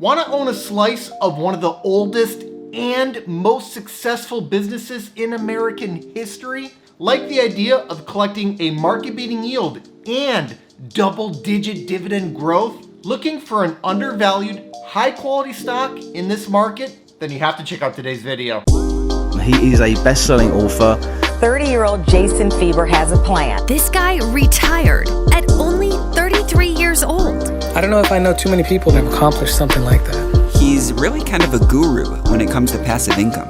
Want to own a slice of one of the oldest and most successful businesses in American history? Like the idea of collecting a market-beating yield and double-digit dividend growth? Looking for an undervalued, high-quality stock in this market? Then you have to check out today's video. He is a best-selling author. 30-year-old Jason Fieber has a plan. This guy retired at only 33 years old. I don't know if I know too many people that have accomplished something like that. He's really kind of a guru when it comes to passive income.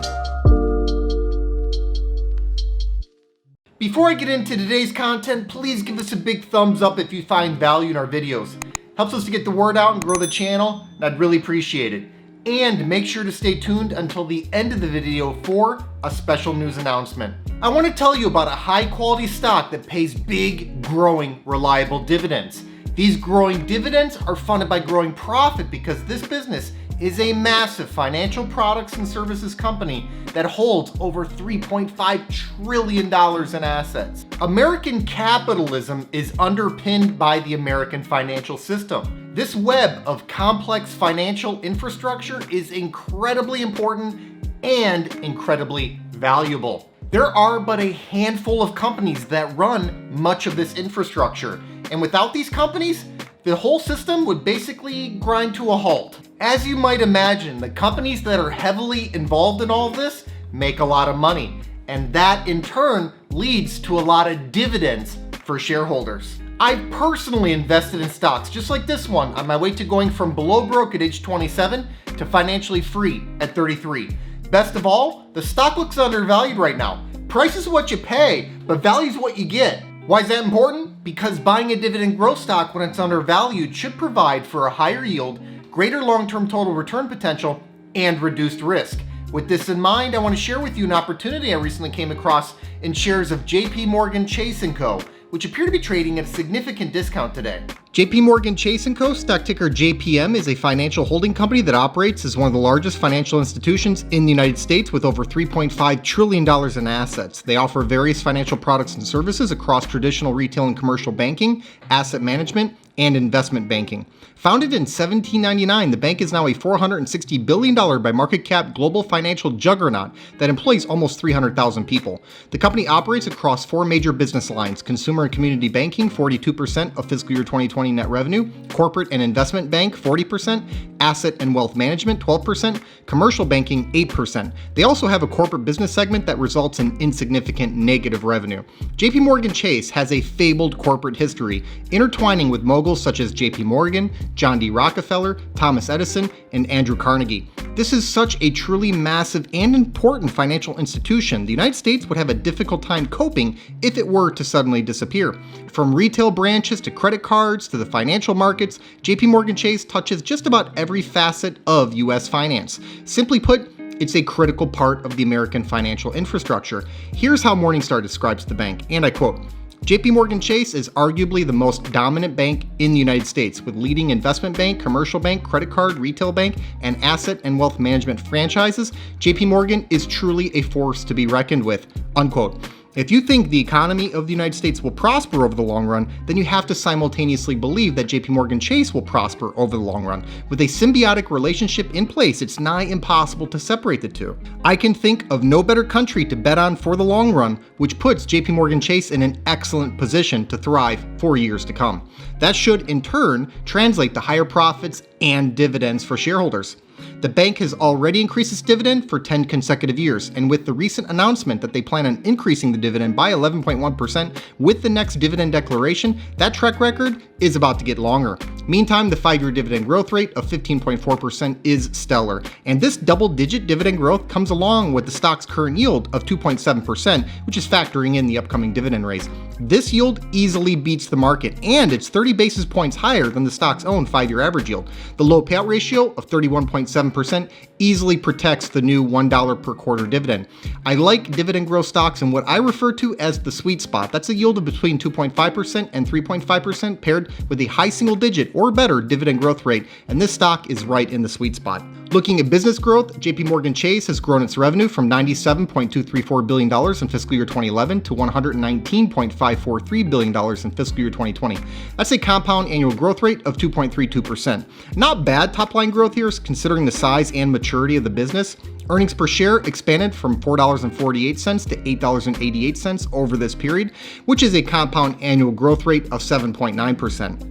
Before I get into today's content, please give us a big thumbs up if you find value in our videos. Helps us to get the word out and grow the channel, and I'd really appreciate it. And make sure to stay tuned until the end of the video for a special news announcement. I want to tell you about a high quality stock that pays big, growing, reliable dividends. These growing dividends are funded by growing profit because this business is a massive financial products and services company that holds over $3.5 trillion in assets. American capitalism is underpinned by the American financial system. This web of complex financial infrastructure is incredibly important and incredibly valuable. There are but a handful of companies that run much of this infrastructure, and without these companies, the whole system would basically grind to a halt. As you might imagine, the companies that are heavily involved in all of this make a lot of money, and that in turn leads to a lot of dividends for shareholders. I've personally invested in stocks just like this one on my way to going from below broke at age 27 to financially free at 33. Best of all, the stock looks undervalued right now. Price is what you pay, but value is what you get. Why is that important? Because buying a dividend growth stock when it's undervalued should provide for a higher yield, greater long-term total return potential, and reduced risk. With this in mind, I want to share with you an opportunity I recently came across in shares of JP Chase & Co., which appear to be trading at a significant discount today. JP Chase & Co., stock ticker JPM, is a financial holding company that operates as one of the largest financial institutions in the United States with over $3.5 trillion in assets. They offer various financial products and services across traditional retail and commercial banking, asset management, and investment banking. Founded in 1799, the bank is now a $460 billion by market cap global financial juggernaut that employs almost 300,000 people. The company operates across four major business lines: consumer and community banking, 42% of fiscal year 2020 net revenue; corporate and investment bank, 40%; asset and wealth management, 12%; commercial banking, 8%. They also have a corporate business segment that results in insignificant negative revenue. JP Chase has a fabled corporate history, intertwining with moguls such as JP Morgan, John D. Rockefeller, Thomas Edison, and Andrew Carnegie. This is such a truly massive and important financial institution. The United States would have a difficult time coping if it were to suddenly disappear. From retail branches to credit cards to the financial markets, JP Chase touches just about every facet of U.S. finance. Simply put, it's a critical part of the American financial infrastructure. Here's how Morningstar describes the bank, and I quote, JP Chase is arguably the most dominant bank in the United States, with leading investment bank, commercial bank, credit card, retail bank, and asset and wealth management franchises. JP Morgan is truly a force to be reckoned with, unquote. If you think the economy of the United States will prosper over the long run, then you have to simultaneously believe that JP Chase will prosper over the long run. With a symbiotic relationship in place, it's nigh impossible to separate the two. I can think of no better country to bet on for the long run, which puts JP Chase in an excellent position to thrive for years to come. That should, in turn, translate to higher profits and dividends for shareholders. The bank has already increased its dividend for 10 consecutive years, and with the recent announcement that they plan on increasing the dividend by 11.1% with the next dividend declaration, that track record is about to get longer. Meantime, the 5-year dividend growth rate of 15.4% is stellar, and this double-digit dividend growth comes along with the stock's current yield of 2.7%, which is factoring in the upcoming dividend raise. This yield easily beats the market, and it's 30 basis points higher than the stock's own 5-year average yield. The low payout ratio of 31.7% easily protects the new $1 per quarter dividend. I like dividend growth stocks in what I refer to as the sweet spot. That's a yield of between 2.5% and 3.5% paired with a high single digit or better dividend growth rate, and this stock is right in the sweet spot. Looking at business growth, JP Morgan Chase has grown its revenue from $97.234 billion in fiscal year 2011 to $119.543 billion in fiscal year 2020. That's a compound annual growth rate of 2.32%. Not bad top-line growth here, considering the size and maturity of the business. Earnings per share expanded from $4.48 to $8.88 over this period, which is a compound annual growth rate of 7.9%.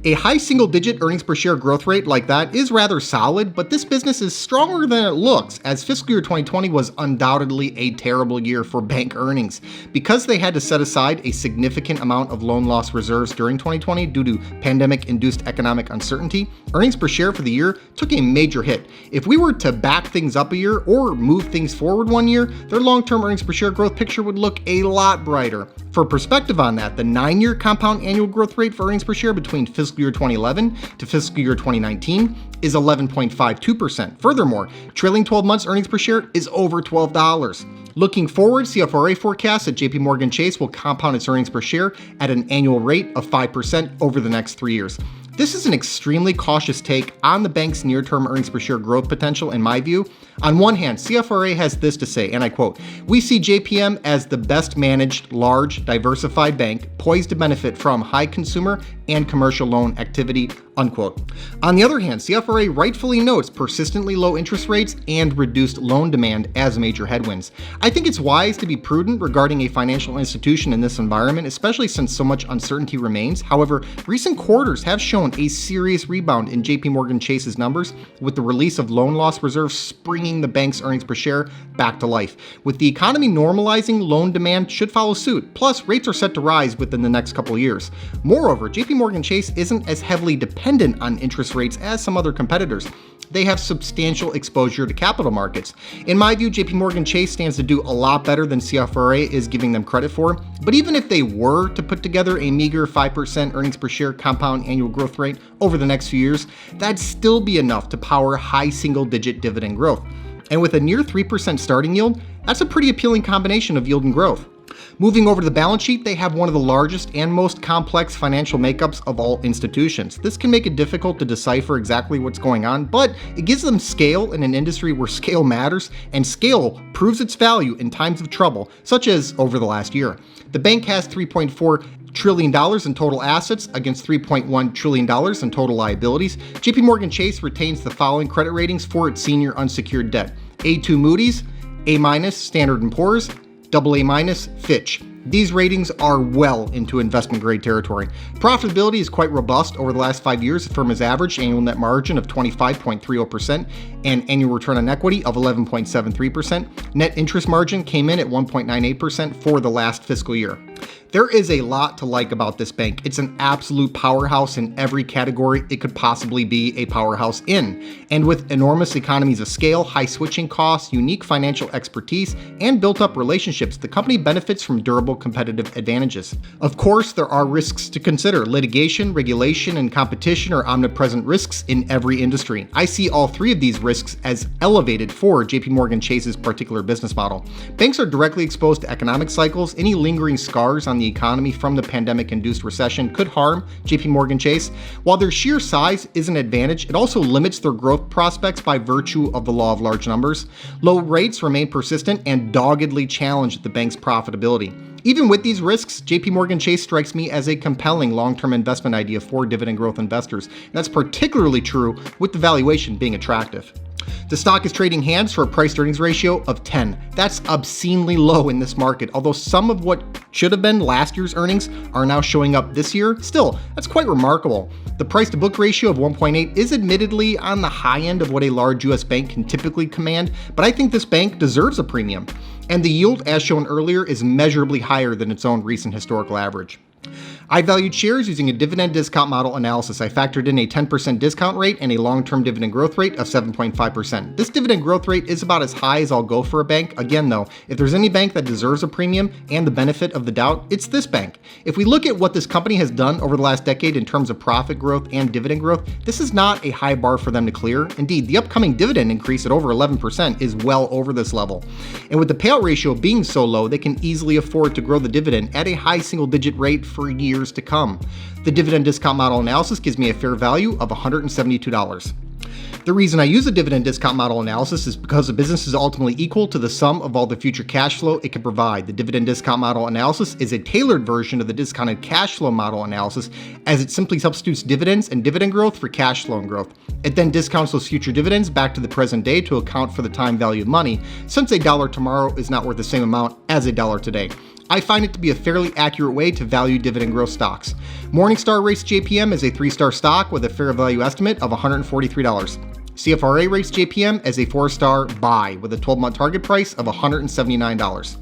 A high single-digit earnings per share growth rate like that is rather solid, but this business is stronger than it looks, as fiscal year 2020 was undoubtedly a terrible year for bank earnings. Because they had to set aside a significant amount of loan loss reserves during 2020 due to pandemic-induced economic uncertainty, earnings per share for the year took a major hit. If we were to back things up a year or move things forward 1 year, their long-term earnings per share growth picture would look a lot brighter. For perspective on that, the 9-year compound annual growth rate for earnings per share between fiscal year 2011 to fiscal year 2019 is 11.52%. Furthermore, trailing 12 months earnings per share is over $12. Looking forward, CFRA forecasts that JP Morgan Chase will compound its earnings per share at an annual rate of 5% over the next 3 years. This is an extremely cautious take on the bank's near-term earnings per share growth potential in my view. On one hand, CFRA has this to say, and I quote, "We see JPM as the best managed, large, diversified bank poised to benefit from high consumer and commercial loan activity," unquote. On the other hand, CFRA rightfully notes persistently low interest rates and reduced loan demand as major headwinds. I think it's wise to be prudent regarding a financial institution in this environment, especially since so much uncertainty remains. However, recent quarters have shown a serious rebound in JP Morgan Chase's numbers, with the release of loan loss reserves springing the bank's earnings per share back to life. With the economy normalizing, loan demand should follow suit. Plus, rates are set to rise within the next couple of years. Moreover, JP Morgan Chase isn't as heavily dependent on interest rates as some other competitors. They have substantial exposure to capital markets. In my view, JP Morgan Chase stands to do a lot better than CFRA is giving them credit for. But even if they were to put together a meager 5% earnings per share compound annual growth rate over the next few years, that'd still be enough to power high single-digit dividend growth. And with a near 3% starting yield, that's a pretty appealing combination of yield and growth. Moving over to the balance sheet, they have one of the largest and most complex financial makeups of all institutions. This can make it difficult to decipher exactly what's going on, but it gives them scale in an industry where scale matters, and scale proves its value in times of trouble, such as over the last year. The bank has $3.4 trillion in total assets against $3.1 trillion in total liabilities. JP Morgan Chase retains the following credit ratings for its senior unsecured debt: A2 Moody's, A- Standard & Poor's, AA- Fitch. These ratings are well into investment grade territory. Profitability is quite robust. Over the last 5 years, the firm has averaged annual net margin of 25.30% and annual return on equity of 11.73%. Net interest margin came in at 1.98% for the last fiscal year. There is a lot to like about this bank. It's an absolute powerhouse in every category it could possibly be a powerhouse in. And with enormous economies of scale, high switching costs, unique financial expertise, and built-up relationships, the company benefits from durable competitive advantages. Of course, there are risks to consider. Litigation, regulation, and competition are omnipresent risks in every industry. I see all three of these risks as elevated for JP Morgan Chase's particular business model. Banks are directly exposed to economic cycles. Any lingering scars on the economy from the pandemic-induced recession could harm JP Morgan Chase. While their sheer size is an advantage, it also limits their growth prospects by virtue of the law of large numbers. Low rates remain persistent and doggedly challenge the bank's profitability. Even with these risks, JP Morgan Chase strikes me as a compelling long-term investment idea for dividend growth investors. And that's particularly true with the valuation being attractive. The stock is trading hands for a price-to-earnings ratio of 10. That's obscenely low in this market. Although some of what should have been last year's earnings are now showing up this year, still, that's quite remarkable. The price-to-book ratio of 1.8 is admittedly on the high end of what a large U.S. bank can typically command, but I think this bank deserves a premium. And the yield, as shown earlier, is measurably higher than its own recent historical average. I valued shares using a dividend discount model analysis. I factored in a 10% discount rate and a long-term dividend growth rate of 7.5%. This dividend growth rate is about as high as I'll go for a bank. Again though, if there's any bank that deserves a premium and the benefit of the doubt, it's this bank. If we look at what this company has done over the last decade in terms of profit growth and dividend growth, this is not a high bar for them to clear. Indeed, the upcoming dividend increase at over 11% is well over this level. And with the payout ratio being so low, they can easily afford to grow the dividend at a high single-digit rate for years to come. The dividend discount model analysis gives me a fair value of $172. The reason I use a dividend discount model analysis is because a business is ultimately equal to the sum of all the future cash flow it can provide. The dividend discount model analysis is a tailored version of the discounted cash flow model analysis, as it simply substitutes dividends and dividend growth for cash flow and growth. It then discounts those future dividends back to the present day to account for the time value of money, since a dollar tomorrow is not worth the same amount as a dollar today. I find it to be a fairly accurate way to value dividend growth stocks. Morningstar rates JPM as a 3-star stock with a fair value estimate of $143. CFRA rates JPM as a 4-star buy with a 12-month target price of $179.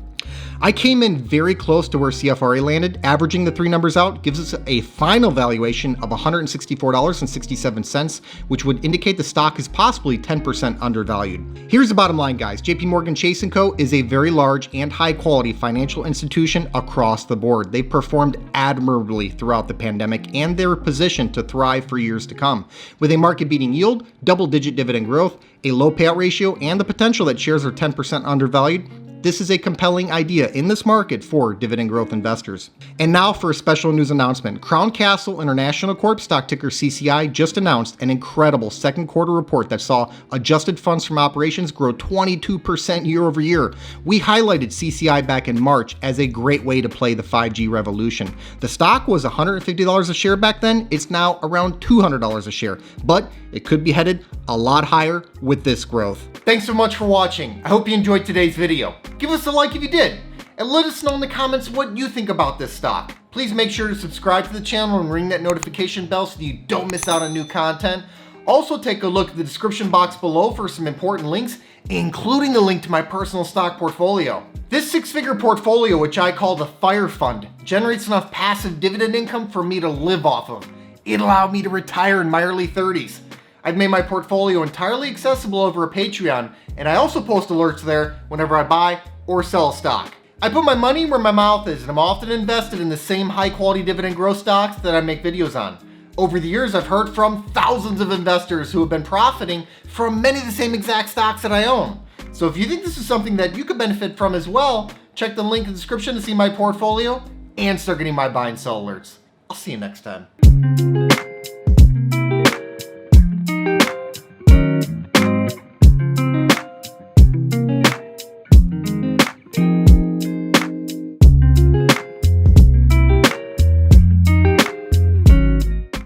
I came in very close to where CFRA landed. Averaging the three numbers out gives us a final valuation of $164.67, which would indicate the stock is possibly 10% undervalued. Here's the bottom line, guys. JP Morgan Chase & Co. is a very large and high-quality financial institution across the board. They performed admirably throughout the pandemic, and they're positioned to thrive for years to come. With a market-beating yield, double-digit dividend growth, a low payout ratio, and the potential that shares are 10% undervalued, this is a compelling idea in this market for dividend growth investors. And now for a special news announcement. Crown Castle International Corp, stock ticker CCI, just announced an incredible second quarter report that saw adjusted funds from operations grow 22% year over year. We highlighted CCI back in March as a great way to play the 5G revolution. The stock was $150 a share back then. It's now around $200 a share, but it could be headed a lot higher with this growth. Thanks so much for watching. I hope you enjoyed today's video. Give us a like if you did, and let us know in the comments what you think about this stock. Please make sure to subscribe to the channel and ring that notification bell so that you don't miss out on new content. Also, take a look at the description box below for some important links, including a link to my personal stock portfolio. This 6-figure portfolio, which I call the Fire Fund, generates enough passive dividend income for me to live off of. It allowed me to retire in my early 30s. I've made my portfolio entirely accessible over a Patreon, and I also post alerts there whenever I buy or sell a stock. I put my money where my mouth is, and I'm often invested in the same high-quality dividend growth stocks that I make videos on. Over the years, I've heard from thousands of investors who have been profiting from many of the same exact stocks that I own. So if you think this is something that you could benefit from as well, check the link in the description to see my portfolio and start getting my buy and sell alerts. I'll see you next time.